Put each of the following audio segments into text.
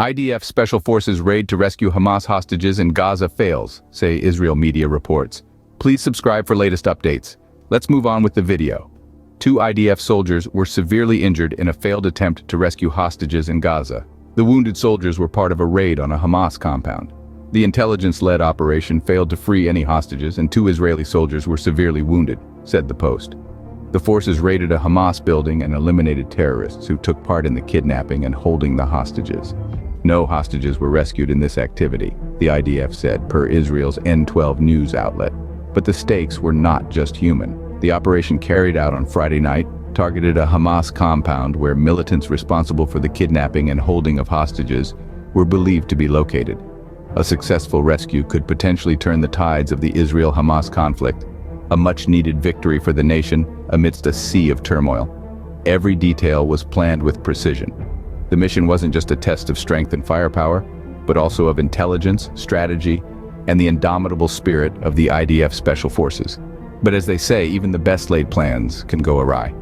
IDF Special Forces raid to rescue Hamas hostages in Gaza fails, say Israel media reports. Please subscribe for latest updates. Let's move on with the video. 2 IDF soldiers were severely injured in a failed attempt to rescue hostages in Gaza. The wounded soldiers were part of a raid on a Hamas compound. The intelligence-led operation failed to free any hostages, and 2 Israeli soldiers were severely wounded, said the Post. The forces raided a Hamas building and eliminated terrorists who took part in the kidnapping and holding the hostages. No hostages were rescued in this activity, the IDF said, per Israel's N12 news outlet. But the stakes were not just human. The operation carried out on Friday night targeted a Hamas compound where militants responsible for the kidnapping and holding of hostages were believed to be located. A successful rescue could potentially turn the tides of the Israel-Hamas conflict, a much-needed victory for the nation amidst a sea of turmoil. Every detail was planned with precision. The mission wasn't just a test of strength and firepower, but also of intelligence, strategy, and the indomitable spirit of the IDF Special Forces. But as they say, even the best-laid plans can go awry.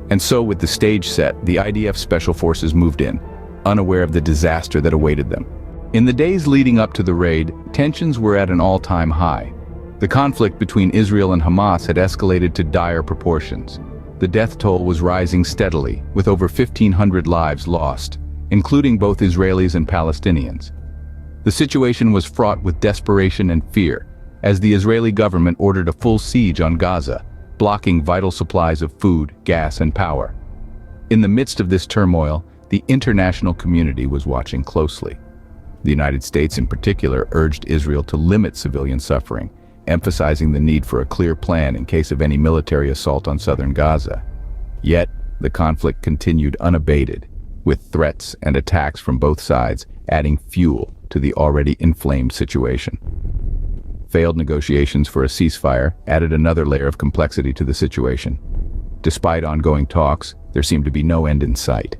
And so with the stage set, the IDF Special Forces moved in, unaware of the disaster that awaited them. In the days leading up to the raid, tensions were at an all-time high. The conflict between Israel and Hamas had escalated to dire proportions. The death toll was rising steadily, with over 1,500 lives lost, including both Israelis and Palestinians. The situation was fraught with desperation and fear, as the Israeli government ordered a full siege on Gaza, blocking vital supplies of food, gas, and power. In the midst of this turmoil, the international community was watching closely. The United States in particular urged Israel to limit civilian suffering, emphasizing the need for a clear plan in case of any military assault on southern Gaza. Yet, the conflict continued unabated, with threats and attacks from both sides adding fuel to the already inflamed situation. Failed negotiations for a ceasefire added another layer of complexity to the situation. Despite ongoing talks, there seemed to be no end in sight.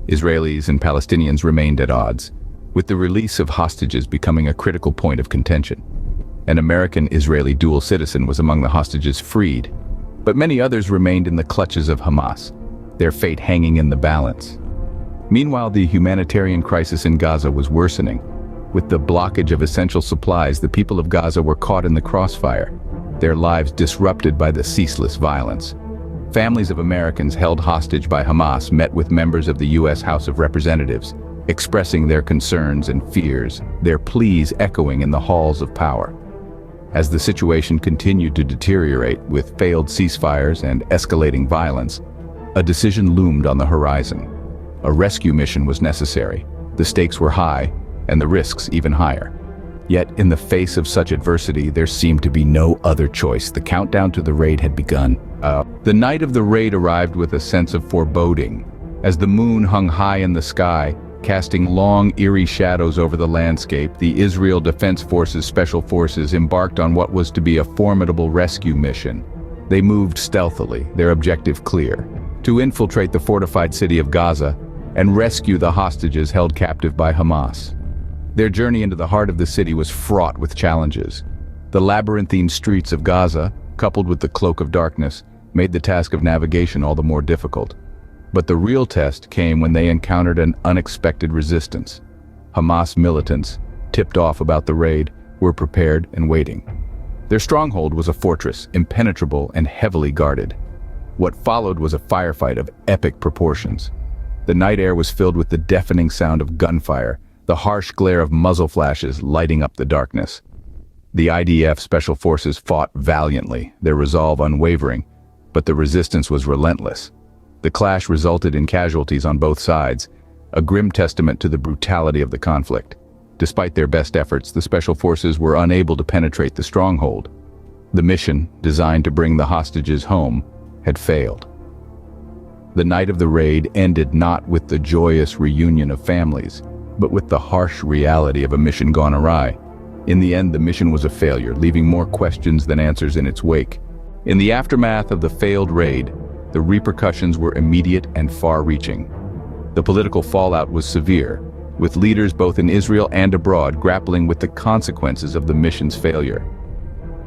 Israelis and Palestinians remained at odds, with the release of hostages becoming a critical point of contention. An American-Israeli dual citizen was among the hostages freed, but many others remained in the clutches of Hamas, their fate hanging in the balance. Meanwhile, the humanitarian crisis in Gaza was worsening. With the blockage of essential supplies, the people of Gaza were caught in the crossfire, their lives disrupted by the ceaseless violence. Families of Americans held hostage by Hamas met with members of the U.S. House of Representatives, expressing their concerns and fears, their pleas echoing in the halls of power. As the situation continued to deteriorate with failed ceasefires and escalating violence, a decision loomed on the horizon. A rescue mission was necessary. The stakes were high, and the risks even higher. Yet, in the face of such adversity, there seemed to be no other choice. The countdown to the raid had begun. The night of the raid arrived with a sense of foreboding. As the moon hung high in the sky, casting long, eerie shadows over the landscape, the Israel Defense Forces Special Forces embarked on what was to be a formidable rescue mission. They moved stealthily, their objective clear: to infiltrate the fortified city of Gaza and rescue the hostages held captive by Hamas. Their journey into the heart of the city was fraught with challenges. The labyrinthine streets of Gaza, coupled with the cloak of darkness, made the task of navigation all the more difficult. But the real test came when they encountered an unexpected resistance. Hamas militants, tipped off about the raid, were prepared and waiting. Their stronghold was a fortress, impenetrable and heavily guarded. What followed was a firefight of epic proportions. The night air was filled with the deafening sound of gunfire, the harsh glare of muzzle flashes lighting up the darkness. The IDF Special Forces fought valiantly, their resolve unwavering, but the resistance was relentless. The clash resulted in casualties on both sides, a grim testament to the brutality of the conflict. Despite their best efforts, the Special Forces were unable to penetrate the stronghold. The mission, designed to bring the hostages home, had failed. The night of the raid ended not with the joyous reunion of families, but with the harsh reality of a mission gone awry. In the end, the mission was a failure, leaving more questions than answers in its wake. In the aftermath of the failed raid, the repercussions were immediate and far-reaching. The political fallout was severe, with leaders both in Israel and abroad grappling with the consequences of the mission's failure.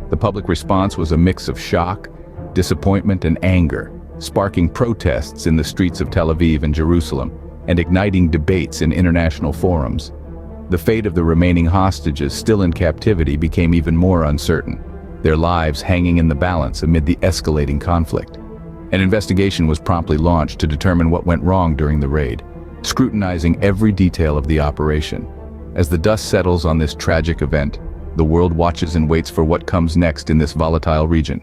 The public response was a mix of shock, disappointment, and anger, sparking protests in the streets of Tel Aviv and Jerusalem, and igniting debates in international forums. The fate of the remaining hostages still in captivity became even more uncertain, their lives hanging in the balance amid the escalating conflict. An investigation was promptly launched to determine what went wrong during the raid, scrutinizing every detail of the operation. As the dust settles on this tragic event, the world watches and waits for what comes next in this volatile region.